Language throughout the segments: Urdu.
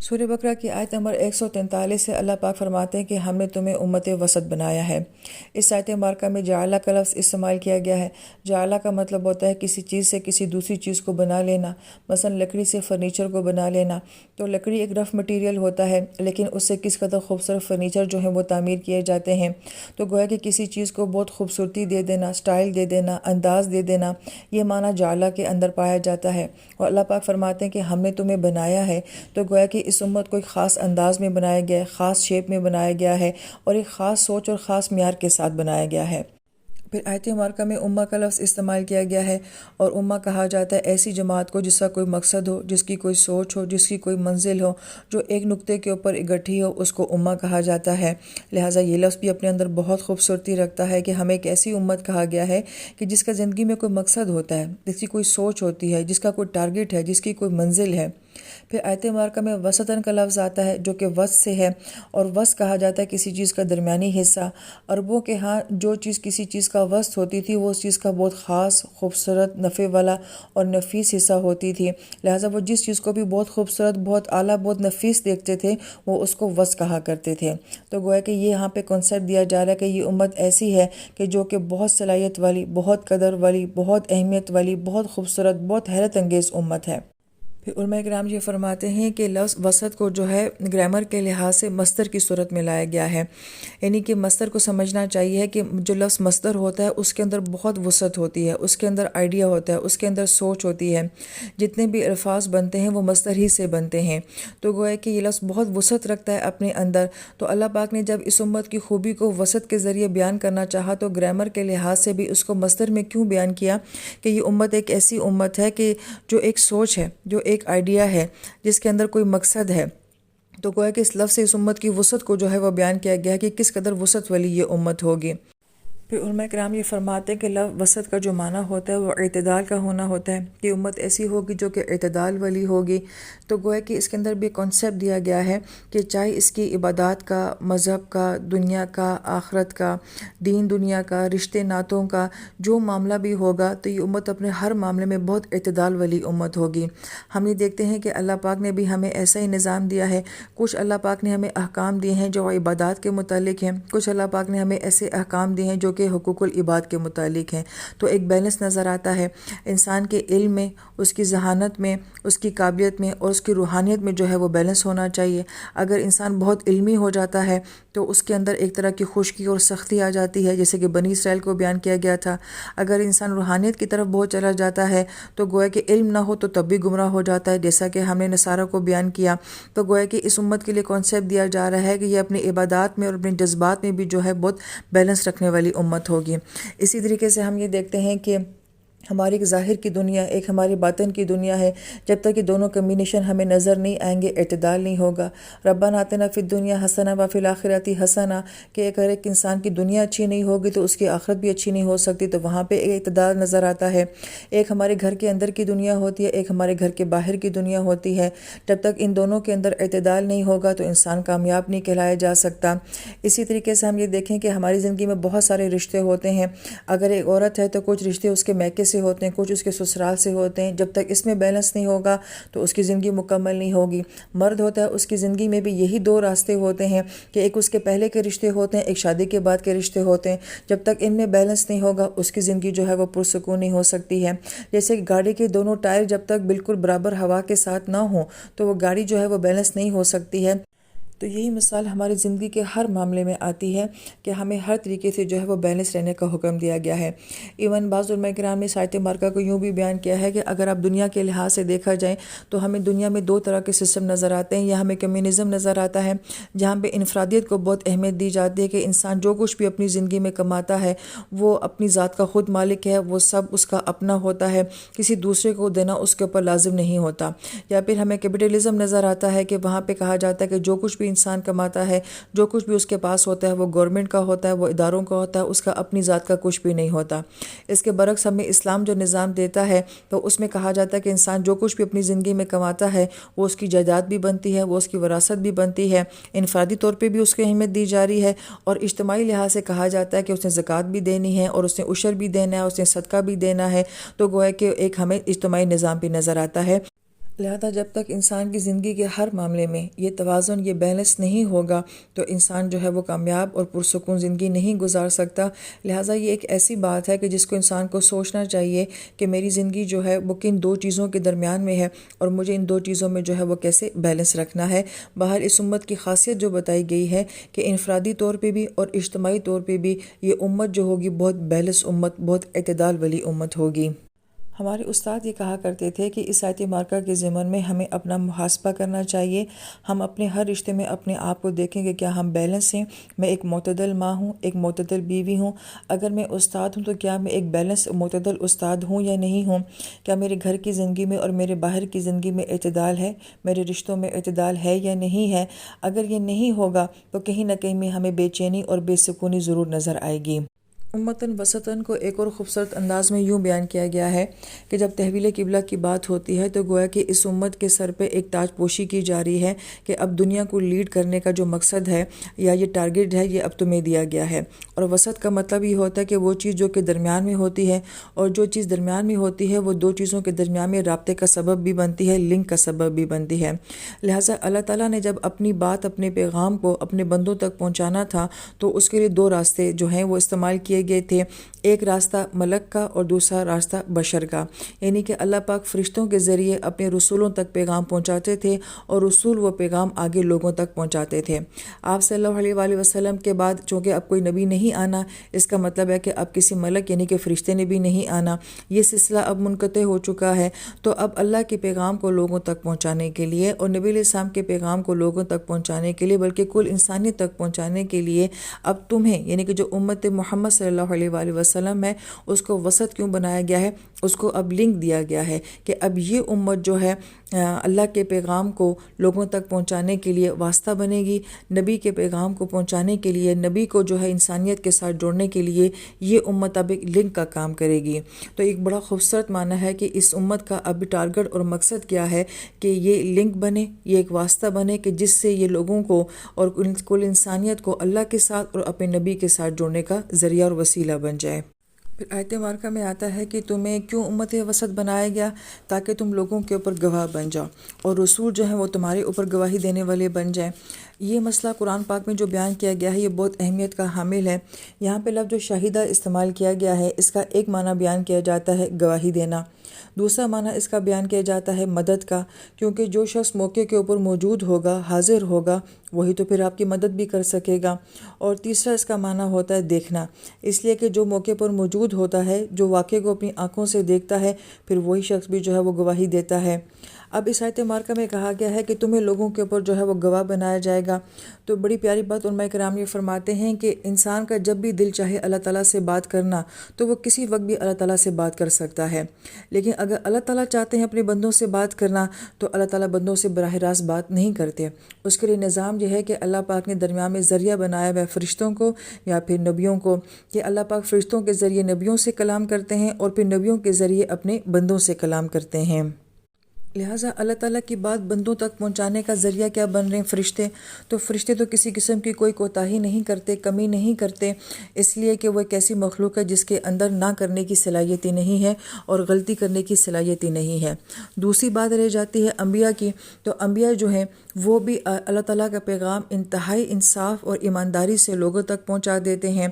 سورہ بقرہ کی آیت نمبر 143 سے اللہ پاک فرماتے ہیں کہ ہم نے تمہیں امت وسط بنایا ہے۔ اس آیت مبارکہ میں جعلہ کا لفظ استعمال کیا گیا ہے۔ جعلہ کا مطلب ہوتا ہے کسی چیز سے کسی دوسری چیز کو بنا لینا، مثلا لکڑی سے فرنیچر کو بنا لینا۔ تو لکڑی ایک رف مٹیریل ہوتا ہے، لیکن اس سے کس قدر خوبصورت فرنیچر جو ہے وہ تعمیر کیے جاتے ہیں۔ تو گویا کہ کسی چیز کو بہت خوبصورتی دے دینا، سٹائل دے دینا، انداز دے دینا، یہ معنی جعلہ کے اندر پایا جاتا ہے۔ اور اللہ پاک فرماتے ہیں کہ ہم نے تمہیں بنایا ہے، تو گویا کہ اس امت کو ایک خاص انداز میں بنایا گیا ہے، خاص شیپ میں بنایا گیا ہے، اور ایک خاص سوچ اور خاص معیار کے ساتھ بنایا گیا ہے۔ پھر آیت مبارکہ میں امہ کا لفظ استعمال کیا گیا ہے، اور امہ کہا جاتا ہے ایسی جماعت کو جس کا کوئی مقصد ہو، جس کی کوئی سوچ ہو، جس کی کوئی منزل ہو، جو ایک نقطے کے اوپر اکٹھی ہو، اس کو امہ کہا جاتا ہے۔ لہٰذا یہ لفظ بھی اپنے اندر بہت خوبصورتی رکھتا ہے کہ ہمیں ایک ایسی امت کہا گیا ہے کہ جس کا زندگی میں کوئی مقصد ہوتا ہے، جس کی کوئی سوچ ہوتی ہے، جس کا کوئی ٹارگٹ ہے، جس کی کوئی منزل ہے۔ پھر آیت مبارکہ میں وسطاً کا لفظ آتا ہے جو کہ وسط سے ہے، اور وسط کہا جاتا ہے کسی چیز کا درمیانی حصہ۔ عربوں کے ہاں جو چیز کسی چیز کا وسط ہوتی تھی وہ اس چیز کا بہت خاص، خوبصورت، نفع والا اور نفیس حصہ ہوتی تھی۔ لہٰذا وہ جس چیز کو بھی بہت خوبصورت، بہت اعلیٰ، بہت نفیس دیکھتے تھے وہ اس کو وسط کہا کرتے تھے۔ تو گویا کہ یہ یہاں پہ کنسیپٹ دیا جا رہا ہے کہ یہ امت ایسی ہے کہ جو کہ بہت صلاحیت والی، بہت قدر والی، بہت اہمیت والی، بہت خوبصورت، بہت حیرت انگیز امت ہے۔ پھر علماء کرام یہ فرماتے ہیں کہ لفظ وسط کو جو ہے گرامر کے لحاظ سے مصدر کی صورت میں لایا گیا ہے، یعنی کہ مصدر کو سمجھنا چاہیے کہ جو لفظ مصدر ہوتا ہے اس کے اندر بہت وسعت ہوتی ہے، اس کے اندر آئیڈیا ہوتا ہے، اس کے اندر سوچ ہوتی ہے۔ جتنے بھی الفاظ بنتے ہیں وہ مصدر ہی سے بنتے ہیں، تو گویا کہ یہ لفظ بہت وسعت رکھتا ہے اپنے اندر۔ تو اللہ پاک نے جب اس امت کی خوبی کو وسعت کے ذریعے بیان کرنا چاہا تو گرامر کے لحاظ سے بھی اس کو مصدر میں کیوں بیان کیا کہ یہ امت ایک ایسی امت ہے کہ جو ایک سوچ ہے، جو ایک آئیڈیا ہے، جس کے اندر کوئی مقصد ہے۔ تو گویا کہ اس لفظ سے اس امت کی وسعت کو جو ہے وہ بیان کیا گیا ہے کہ کس قدر وسعت والی یہ امت ہوگی۔ پھر علماء کرام یہ فرماتے ہیں کہ لفظ وسط کا جو معنی ہوتا ہے وہ اعتدال کا ہونا ہوتا ہے، کہ امت ایسی ہوگی جو کہ اعتدال والی ہوگی۔ تو گویا کہ اس کے اندر بھی کانسیپٹ دیا گیا ہے کہ چاہے اس کی عبادات کا، مذہب کا، دنیا کا، آخرت کا، دین دنیا کا، رشتے ناتوں کا جو معاملہ بھی ہوگا تو یہ امت اپنے ہر معاملے میں بہت اعتدال والی امت ہوگی۔ ہم یہ دیکھتے ہیں کہ اللہ پاک نے بھی ہمیں ایسا ہی نظام دیا ہے۔ کچھ اللہ پاک نے ہمیں احکام دیے ہیں جو عبادات کے متعلق ہیں، کچھ اللہ پاک نے ہمیں ایسے احکام دیے ہیں جو کہ حقوق العباد کے متعلق ہیں۔ تو ایک بیلنس نظر آتا ہے انسان کے علم میں، اس کی ذہانت میں، اس کی قابلیت میں اور اس کی روحانیت میں جو ہے وہ بیلنس ہونا چاہیے۔ اگر انسان بہت علمی ہو جاتا ہے تو اس کے اندر ایک طرح کی خشکی اور سختی آ جاتی ہے، جیسے کہ بنی اسرائیل کو بیان کیا گیا تھا۔ اگر انسان روحانیت کی طرف بہت چلا جاتا ہے تو گویا کہ علم نہ ہو تو تب بھی گمراہ ہو جاتا ہے، جیسا کہ ہم نے نصارہ کو بیان کیا۔ تو گویا کہ اس امت کے لیے کانسیپٹ دیا جا رہا ہے کہ یہ اپنی عبادات میں اور اپنے جذبات میں بھی جو ہے بہت بیلنس رکھنے والی امت ہوگی۔ اسی طریقے سے ہم یہ دیکھتے ہیں کہ ہماری ایک ظاہر کی دنیا، ایک ہماری باطن کی دنیا ہے، جب تک یہ دونوں کمبینیشن ہمیں نظر نہیں آئیں گے اعتدال نہیں ہوگا۔ ربنا آتنا فی الدنیا حسنہ وفی الآخرۃ حسنہ، کہ اگر ایک انسان کی دنیا اچھی نہیں ہوگی تو اس کی آخرت بھی اچھی نہیں ہو سکتی، تو وہاں پہ اعتدال نظر آتا ہے۔ ایک ہمارے گھر کے اندر کی دنیا ہوتی ہے، ایک ہمارے گھر کے باہر کی دنیا ہوتی ہے۔ جب تک ان دونوں کے اندر اعتدال نہیں ہوگا تو انسان کامیاب نہیں کہلایا جا سکتا۔ اسی طریقے سے ہم یہ دیکھیں کہ ہماری زندگی میں بہت سارے رشتے ہوتے ہیں۔ اگر ایک عورت ہے تو کچھ رشتے اس کے میکے سے ہوتے ہیں، کچھ اس کے سسرال سے ہوتے ہیں۔ جب تک اس میں بیلنس نہیں ہوگا تو اس کی زندگی مکمل نہیں ہوگی۔ مرد ہوتا ہے، اس کی زندگی میں بھی یہی دو راستے ہوتے ہیں کہ ایک اس کے پہلے کے رشتے ہوتے ہیں، ایک شادی کے بعد کے رشتے ہوتے ہیں۔ جب تک ان میں بیلنس نہیں ہوگا اس کی زندگی جو ہے وہ پرسکون نہیں ہو سکتی ہے۔ جیسے کہ گاڑی کے دونوں ٹائر جب تک بالکل برابر ہوا کے ساتھ نہ ہوں تو وہ گاڑی جو ہے وہ بیلنس نہیں ہو سکتی ہے۔ تو یہی مثال ہماری زندگی کے ہر معاملے میں آتی ہے کہ ہمیں ہر طریقے سے جو ہے وہ بیلنس رہنے کا حکم دیا گیا ہے۔ ایون بعض علماء کرام نے آیت مبارکہ کو یوں بھی بیان کیا ہے کہ اگر آپ دنیا کے لحاظ سے دیکھا جائے تو ہمیں دنیا میں دو طرح کے سسٹم نظر آتے ہیں، یا ہمیں کمیونزم نظر آتا ہے جہاں پہ انفرادیت کو بہت اہمیت دی جاتی ہے کہ انسان جو کچھ بھی اپنی زندگی میں کماتا ہے وہ اپنی ذات کا خود مالک ہے، وہ سب اس کا اپنا ہوتا ہے، کسی دوسرے کو دینا اس کے اوپر لازم نہیں ہوتا۔ یا پھر ہمیں کیپٹلزم نظر آتا ہے کہ وہاں پہ کہا جاتا ہے کہ جو کچھ بھی انسان کماتا ہے، جو کچھ بھی اس کے پاس ہوتا ہے وہ گورنمنٹ کا ہوتا ہے، وہ اداروں کا ہوتا ہے، اس کا اپنی ذات کا کچھ بھی نہیں ہوتا۔ اس کے برعکس ہمیں اسلام جو نظام دیتا ہے تو اس میں کہا جاتا ہے کہ انسان جو کچھ بھی اپنی زندگی میں کماتا ہے وہ اس کی جائیداد بھی بنتی ہے، وہ اس کی وراثت بھی بنتی ہے، انفرادی طور پہ بھی اس کی اہمیت دی جا رہی ہے، اور اجتماعی لحاظ سے کہا جاتا ہے کہ اس نے زکوٰۃ بھی دینی ہے اور اس نے عشر بھی دینا ہے، اس نے صدقہ بھی دینا ہے۔ تو گویا کہ ایک ہمیں اجتماعی نظام بھی نظر آتا ہے۔ لہذا جب تک انسان کی زندگی کے ہر معاملے میں یہ توازن، یہ بیلنس نہیں ہوگا تو انسان جو ہے وہ کامیاب اور پرسکون زندگی نہیں گزار سکتا۔ لہٰذا یہ ایک ایسی بات ہے کہ جس کو انسان کو سوچنا چاہیے کہ میری زندگی جو ہے وہ کن دو چیزوں کے درمیان میں ہے اور مجھے ان دو چیزوں میں جو ہے وہ کیسے بیلنس رکھنا ہے۔ باہر اس امت کی خاصیت جو بتائی گئی ہے کہ انفرادی طور پہ بھی اور اجتماعی طور پہ بھی یہ امت جو ہوگی بہت بیلنس امت، بہت اعتدال والی امت ہوگی۔ ہمارے استاد یہ کہا کرتے تھے کہ اس آیت مارکہ کے ضمن میں ہمیں اپنا محاسبہ کرنا چاہیے۔ ہم اپنے ہر رشتے میں اپنے آپ کو دیکھیں کہ کیا ہم بیلنس ہیں۔ میں ایک معتدل ماں ہوں، ایک معتدل بیوی ہوں۔ اگر میں استاد ہوں تو کیا میں ایک بیلنس معتدل استاد ہوں یا نہیں ہوں؟ کیا میرے گھر کی زندگی میں اور میرے باہر کی زندگی میں اعتدال ہے؟ میرے رشتوں میں اعتدال ہے یا نہیں ہے؟ اگر یہ نہیں ہوگا تو کہیں نہ کہیں میں ہمیں بے چینی اور بے سکونی ضرور نظر آئے گی۔ امتاً وسطاً کو ایک اور خوبصورت انداز میں یوں بیان کیا گیا ہے کہ جب تحویل قبلہ کی بات ہوتی ہے تو گویا کہ اس امت کے سر پہ ایک تاج پوشی کی جا رہی ہے کہ اب دنیا کو لیڈ کرنے کا جو مقصد ہے یا یہ ٹارگٹ ہے یہ اب تمہیں دیا گیا ہے۔ اور وسط کا مطلب یہ ہوتا ہے کہ وہ چیز جو کہ درمیان میں ہوتی ہے، اور جو چیز درمیان میں ہوتی ہے وہ دو چیزوں کے درمیان میں رابطے کا سبب بھی بنتی ہے، لنک کا سبب بھی بنتی ہے۔ لہٰذا اللہ تعالیٰ نے جب اپنی بات، اپنے پیغام کو اپنے بندوں تک پہنچانا تھا تو اس کے لیے دو راستے جو ہیں وہ استعمال کیے گئے تھے۔ ایک راستہ ملک کا اور دوسرا راستہ بشر کا، یعنی کہ اللہ پاک فرشتوں کے ذریعے اپنے رسولوں تک پیغام پہنچاتے تھے اور رسول وہ پیغام آگے لوگوں تک پہنچاتے تھے۔ آپ صلی اللہ علیہ وآلہ وسلم کے بعد چونکہ اب کوئی نبی نہیں آنا، اس کا مطلب ہے کہ اب کسی ملک یعنی کہ فرشتے نے بھی نہیں آنا، یہ سلسلہ اب منقطع ہو چکا ہے۔ تو اب اللہ کے پیغام کو لوگوں تک پہنچانے کے لیے اور نبی علیہ السلام کے پیغام کو لوگوں تک پہنچانے کے لیے بلکہ کل انسانیت تک پہنچانے کے لیے اب تمہیں یعنی کہ جو امت محمد صلی اللہ علیہ وآلہ وسلم ہے اس کو وسط کیوں بنایا گیا ہے، اس کو اب لنک دیا گیا ہے کہ اب یہ امت جو ہے اللہ کے پیغام کو لوگوں تک پہنچانے کے لیے واسطہ بنے گی، نبی کے پیغام کو پہنچانے کے لیے، نبی کو جو ہے انسانیت کے ساتھ جوڑنے کے لیے یہ امت اب ایک لنک کا کام کرے گی۔ تو ایک بڑا خوبصورت معنی ہے کہ اس امت کا اب ٹارگٹ اور مقصد کیا ہے کہ یہ لنک بنے، یہ ایک واسطہ بنے کہ جس سے یہ لوگوں کو اور کل انسانیت کو اللہ کے ساتھ اور اپنے نبی کے ساتھ جوڑنے کا ذریعہ اور وسیلہ بن جائے۔ پھر آیت مبارکہ میں آتا ہے کہ تمہیں کیوں امت وسط بنایا گیا، تاکہ تم لوگوں کے اوپر گواہ بن جاؤ اور رسول جو ہیں وہ تمہارے اوپر گواہی دینے والے بن جائیں۔ یہ مسئلہ قرآن پاک میں جو بیان کیا گیا ہے یہ بہت اہمیت کا حامل ہے۔ یہاں پہ لفظ جو شاہدہ استعمال کیا گیا ہے اس کا ایک معنی بیان کیا جاتا ہے گواہی دینا، دوسرا معنی اس کا بیان کیا جاتا ہے مدد کا، کیونکہ جو شخص موقع کے اوپر موجود ہوگا، حاضر ہوگا، وہی تو پھر آپ کی مدد بھی کر سکے گا۔ اور تیسرا اس کا معنی ہوتا ہے دیکھنا، اس لیے کہ جو موقع پر موجود ہوتا ہے، جو واقعے کو اپنی آنکھوں سے دیکھتا ہے، پھر وہی شخص بھی جو ہے وہ گواہی دیتا ہے۔ اب اس آیت مبارکہ میں کہا گیا ہے کہ تمہیں لوگوں کے اوپر جو ہے وہ گواہ بنایا جائے گا۔ تو بڑی پیاری بات علماء کرام یہ فرماتے ہیں کہ انسان کا جب بھی دل چاہے اللہ تعالیٰ سے بات کرنا تو وہ کسی وقت بھی اللہ تعالیٰ سے بات کر سکتا ہے، لیکن اگر اللہ تعالیٰ چاہتے ہیں اپنے بندوں سے بات کرنا تو اللہ تعالیٰ بندوں سے براہ راست بات نہیں کرتے۔ اس کے لیے نظام یہ ہے کہ اللہ پاک نے درمیان میں ذریعہ بنایا ہے فرشتوں کو یا پھر نبیوں کو، کہ اللہ پاک فرشتوں کے ذریعے نبیوں سے کلام کرتے ہیں اور پھر نبیوں کے ذریعے اپنے بندوں سے کلام کرتے ہیں۔ لہٰذا اللہ تعالیٰ کی بات بندوں تک پہنچانے کا ذریعہ کیا بن رہے ہیں فرشتے، تو فرشتے تو کسی قسم کی کوئی کوتاہی نہیں کرتے، کمی نہیں کرتے، اس لیے کہ وہ ایک ایسی مخلوق ہے جس کے اندر نہ کرنے کی صلاحیتی نہیں ہے اور غلطی کرنے کی صلاحیتی نہیں ہے۔ دوسری بات رہ جاتی ہے انبیاء کی، تو انبیاء جو ہیں وہ بھی اللہ تعالیٰ کا پیغام انتہائی انصاف اور ایمانداری سے لوگوں تک پہنچا دیتے ہیں۔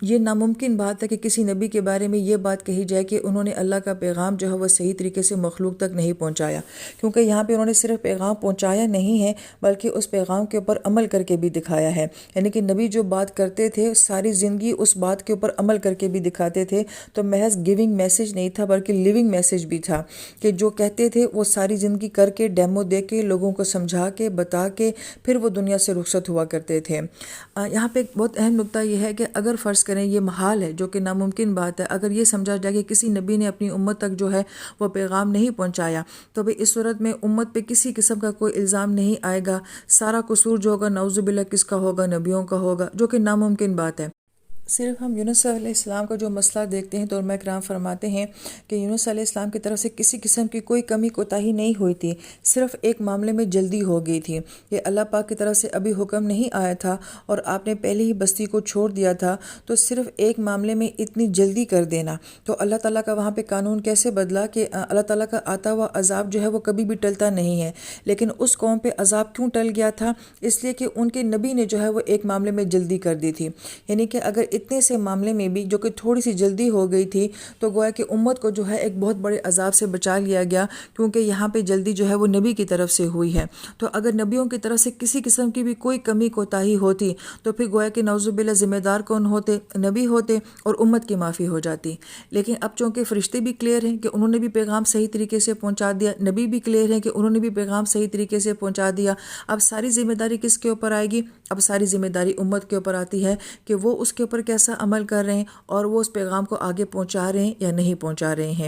یہ ناممکن بات ہے کہ کسی نبی کے بارے میں یہ بات کہی جائے کہ انہوں نے اللہ کا پیغام جو ہے وہ صحیح طریقے سے مخلوق تک نہیں پہنچایا، کیونکہ یہاں پہ انہوں نے صرف پیغام پہنچایا نہیں ہے بلکہ اس پیغام کے اوپر عمل کر کے بھی دکھایا ہے، یعنی کہ نبی جو بات کرتے تھے ساری زندگی اس بات کے اوپر عمل کر کے بھی دکھاتے تھے۔ تو محض گیونگ میسج نہیں تھا بلکہ لیونگ میسج بھی تھا، کہ جو کہتے تھے وہ ساری زندگی کر کے ڈیمو دے کے لوگوں کو سمجھا کے بتا کے پھر وہ دنیا سے رخصت ہوا کرتے تھے۔ یہاں پہ ایک بہت اہم نقطہ یہ ہے کہ اگر فرض کریں یہ محال ہے، جو کہ ناممکن بات ہے، اگر یہ سمجھا جائے کہ کسی نبی نے اپنی امت تک جو ہے وہ پیغام نہیں پہنچایا تو بھئی اس صورت میں امت پہ کسی قسم کا کوئی الزام نہیں آئے گا، سارا قصور جو ہوگا نعوذ باللہ کس کا ہوگا، نبیوں کا ہوگا، جو کہ ناممکن بات ہے۔ صرف ہم یونس علیہ السلام کا جو مسئلہ دیکھتے ہیں تو علماء کرام فرماتے ہیں کہ یونس علیہ السلام کی طرف سے کسی قسم کی کوئی کمی کوتاہی نہیں ہوئی تھی، صرف ایک معاملے میں جلدی ہو گئی تھی کہ اللہ پاک کی طرف سے ابھی حکم نہیں آیا تھا اور آپ نے پہلے ہی بستی کو چھوڑ دیا تھا، تو صرف ایک معاملے میں اتنی جلدی کر دینا، تو اللہ تعالیٰ کا وہاں پہ قانون کیسے بدلا کہ اللہ تعالیٰ کا آتا ہوا عذاب جو ہے وہ کبھی بھی ٹلتا نہیں ہے، لیکن اس قوم پہ عذاب کیوں ٹل گیا تھا؟ اس لیے کہ ان کے نبی نے جو ہے وہ ایک معاملے میں جلدی کر دی تھی، یعنی کہ اگر اتنے سے معاملے میں بھی جو کہ تھوڑی سی جلدی ہو گئی تھی تو گویا کہ امت کو جو ہے ایک بہت بڑے عذاب سے بچا لیا گیا، کیونکہ یہاں پہ جلدی جو ہے وہ نبی کی طرف سے ہوئی ہے۔ تو اگر نبیوں کی طرف سے کسی قسم کی بھی کوئی کمی کوتاہی ہوتی تو پھر گویا کہ نعوذ باللہ ذمہ دار کون ہوتے؟ نبی ہوتے، اور امت کی معافی ہو جاتی۔ لیکن اب چونکہ فرشتے بھی کلیئر ہیں کہ انہوں نے بھی پیغام صحیح طریقے سے پہنچا دیا، نبی بھی کلیئر ہیں کہ انہوں نے بھی پیغام صحیح طریقے سے پہنچا دیا، اب ساری ذمہ داری کس کے اوپر آئے گی؟ اب ساری ذمہ داری امت کے اوپر آتی ہے کہ وہ اس کے اوپر کیسا عمل کر رہے ہیں اور وہ اس پیغام کو آگے پہنچا رہے ہیں یا نہیں پہنچا رہے ہیں۔